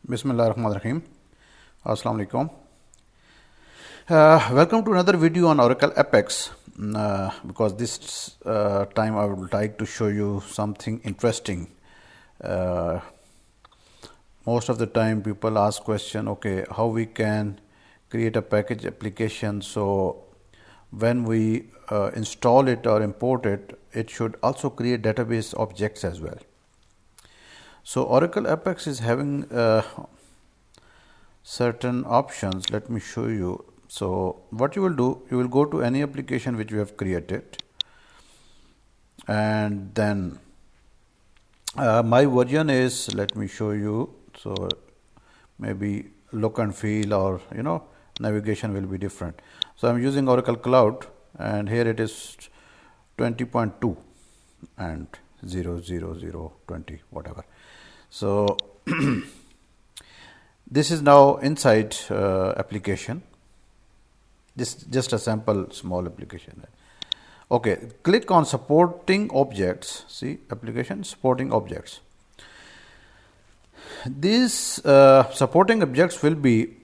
Bismillahirrahmanirrahim. Assalamu alaikum. Welcome to another video on Oracle Apex. Because this time I would like to show you something interesting. Most of the time people ask question, okay, how we can create a package application so when we install it or import it, it should also create database objects as well. So Oracle Apex is having certain options. Let me show you. So what you will do, you will go to any application which you have created, and then my version is, let me show you. So maybe look and feel or navigation will be different. So I'm using Oracle Cloud, and here it is 20.2 and 00020 whatever. So this is now inside application. This is just a sample small application. Okay, click on supporting objects. See, application supporting objects. These supporting objects will be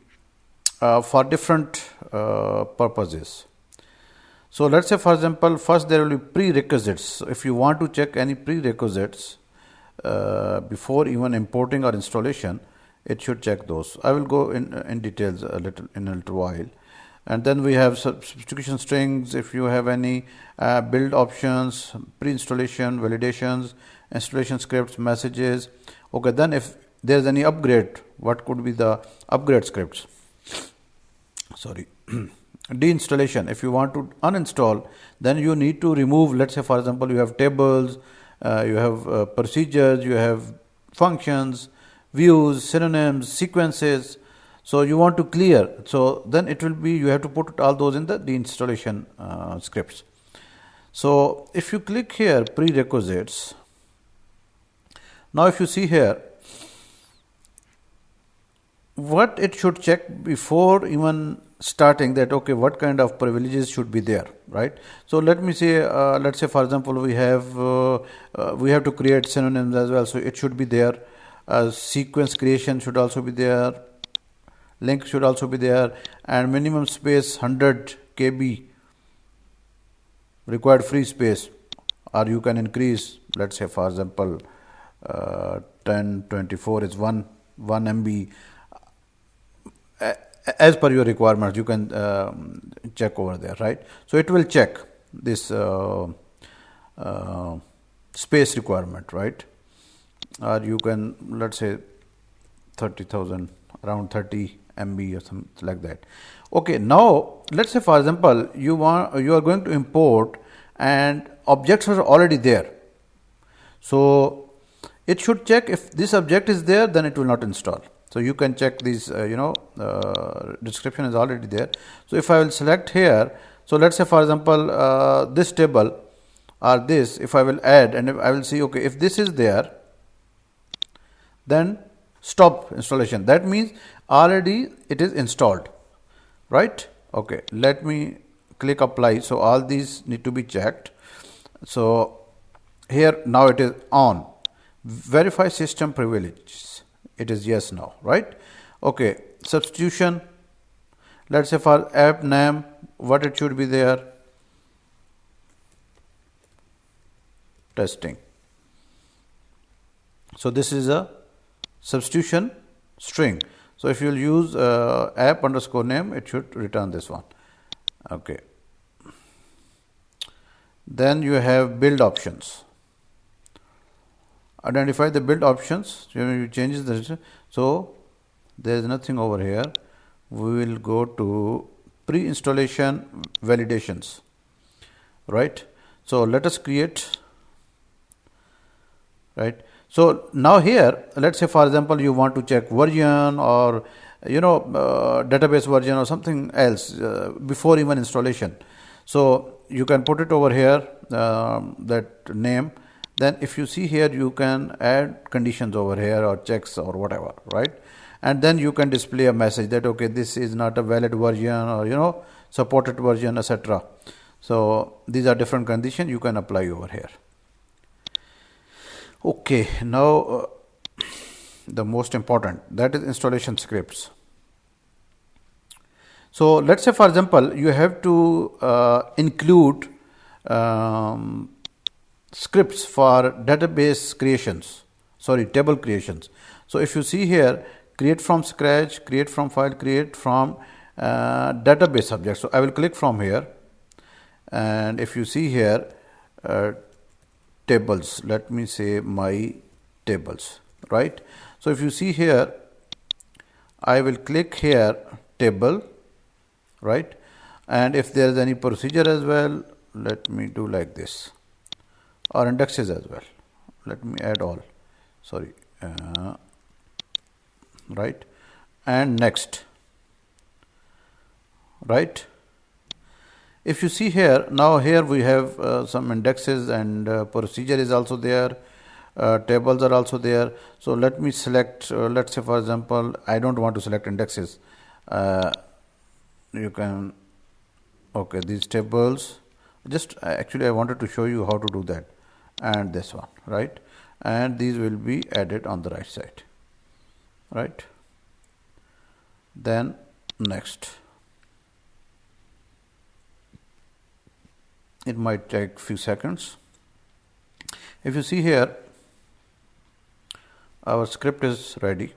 for different purposes. So let's say, for example, first there will be prerequisites. So if you want to check any prerequisites before even importing or installation, it should check those. I will go in details in a little while. And then we have substitution strings. If you have any build options, pre-installation, validations, installation scripts, messages. Okay, then if there's any upgrade, what could be the upgrade scripts? Sorry. Deinstallation. If you want to uninstall, then you need to remove, let's say, for example, you have tables, you have procedures, you have functions, views, synonyms, sequences. So you want to clear. So then it will be, you have to put all those in the deinstallation scripts. So if you click here, prerequisites. Now if you see here, what it should check before even starting that, okay, what kind of privileges should be there, right? So let me say, let's say, for example, we have to create synonyms as well. So it should be there. Sequence creation should also be there. Link should also be there, and minimum space 100 KB required free space, or you can increase, let's say, for example, 1024 is 1 MB. As per your requirements, you can check over there, right? So it will check this space requirement, right? Or you can, let's say, 30,000, around 30 MB or something like that. Okay, now let's say, for example, you are going to import and objects are already there. So it should check if this object is there, then it will not install. So you can check these, description is already there. So if I will select here, so let's say, for example, this table or this, if I will add, and if I will see, okay, if this is there, then stop installation. That means already it is installed, right? Okay, let me click apply. So all these need to be checked. So here now it is on. Verify system privileges. It is yes now, right? Okay, substitution. Let's say for app name, what it should be there? Testing. So this is a substitution string. So if you will use app underscore name, it should return this one. Okay. Then you have build options. Identify the build options. You changes the, so there is nothing over here. We will go to pre-installation validations, right? So let us create, right? So now here, let's say, for example, you want to check version or database version or something else before even installation. So you can put it over here, that name. Then if you see here, you can add conditions over here or checks or whatever, right? And then you can display a message that, okay, this is not a valid version or supported version, etc. So these are different conditions you can apply over here. Okay, now the most important, that is installation scripts. So let's say, for example, you have to include scripts for database creations, table creations. So if you see here, create from scratch, create from file, create from database subject. So I will click from here, and if you see here, tables, let me say my tables, right? So if you see here, I will click here table, right? And if there is any procedure as well, let me do like this, or indexes as well. Let me add all, right? And next, right? If you see here, now here we have some indexes, and procedure is also there, tables are also there. So let me select, let's say for example, I don't want to select indexes. You can, okay, these tables, just actually I wanted to show you how to do that, and this one, right? And these will be added on the right side, right? Then next, it might take few seconds. If you see here, our script is ready,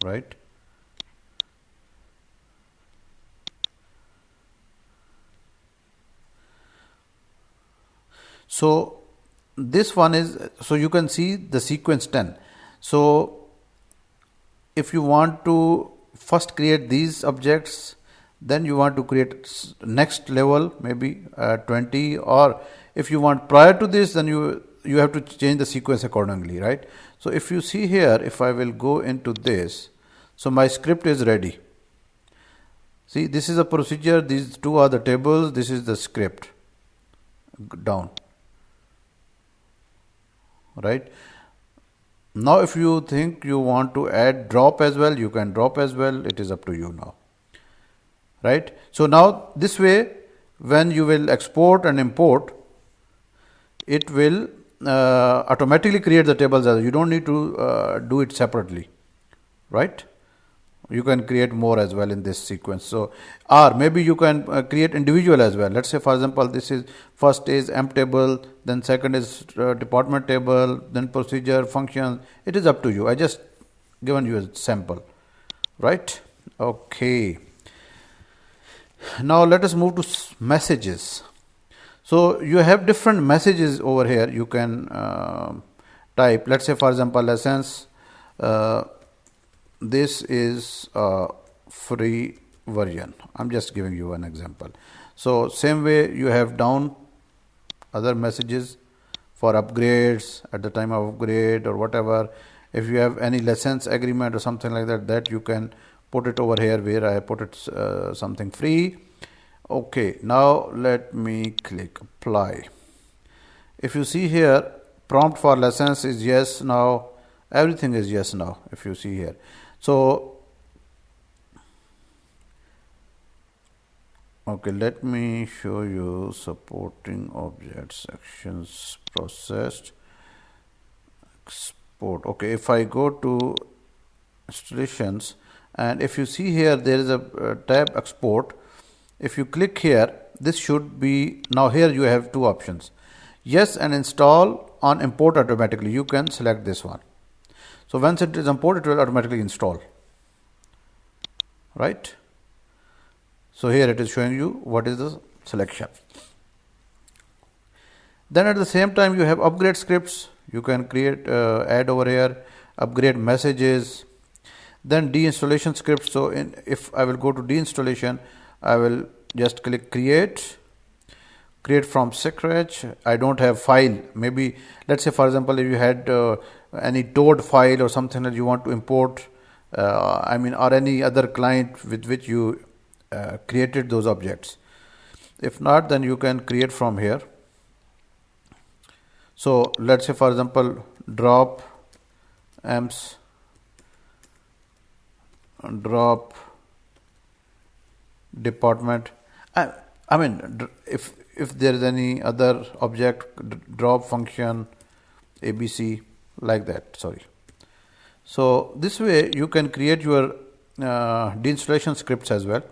right? So this one is, so you can see the sequence 10. So if you want to first create these objects, then you want to create next level, maybe 20, or if you want prior to this, then you have to change the sequence accordingly, right? So if you see here, if I will go into this, so my script is ready. See, this is a procedure, these two are the tables, this is the script down, right? Now if you think you want to add drop as well, you can drop as well, it is up to you now, right? So now this way, when you will export and import, it will automatically create the tables as well. You don't need to do it separately, right? You can create more as well in this sequence. So, or maybe you can create individual as well. Let's say for example, this is first is emp table, then second is department table, then procedure, function. It is up to you. I just given you a sample, right? Okay. Now let us move to messages. So you have different messages over here. You can type. Let's say for example, lessons. This is a free version. I'm just giving you an example. So same way you have down other messages for upgrades at the time of upgrade or whatever. If you have any license agreement or something like that, that you can put it over here where I put it something free. Okay, now let me click apply. If you see here, prompt for license is yes now. Everything is yes now. If you see here. So, okay, let me show you supporting objects, actions, processed, export. Okay, if I go to installations, and if you see here, there is a tab export. If you click here, this should be, now here you have two options. Yes, and install on import automatically. You can select this one. So once it is imported, it will automatically install, right? So here it is showing you what is the selection. Then at the same time, you have upgrade scripts. You can create, add over here, upgrade messages, then deinstallation scripts. So if I will go to deinstallation, I will just click create from scratch. I don't have file. Maybe let's say for example, if you had any Toad file or something that you want to import, or any other client with which you created those objects. If not, then you can create from here. So let's say for example, drop amps, drop department. If there is any other object, drop function, ABC, like that. Sorry. So this way you can create your deinstallation scripts as well,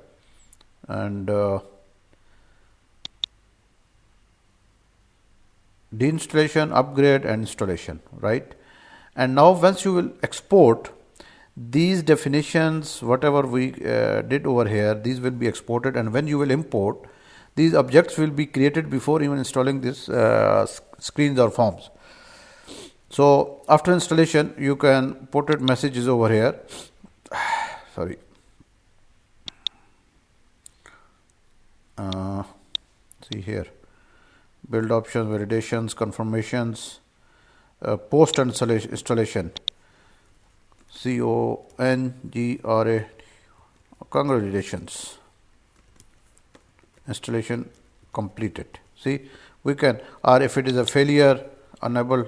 and deinstallation, upgrade, and installation, right? And now once you will export these definitions, whatever we did over here, these will be exported, and when you will import, these objects will be created before even installing this screens or forms. So after installation, you can put it messages over here. Sorry. See here, build options, validations, confirmations, post installation. CONGRA, congratulations, installation completed. See, we can, or if it is a failure, unable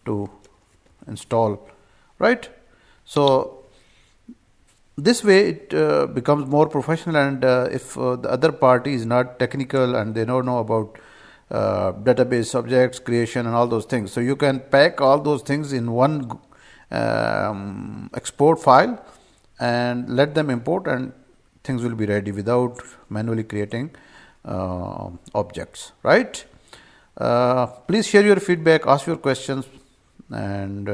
to install, right? So this way it becomes more professional, and if the other party is not technical and they don't know about database subjects creation and all those things, so you can pack all those things in one export file and let them import, and things will be ready without manually creating objects, right? Please share your feedback, ask your questions, and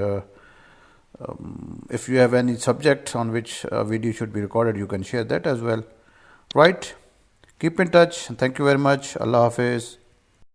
if you have any subject on which a video should be recorded, you can share that as well, right? Keep in touch. Thank you very much. Allah Hafiz.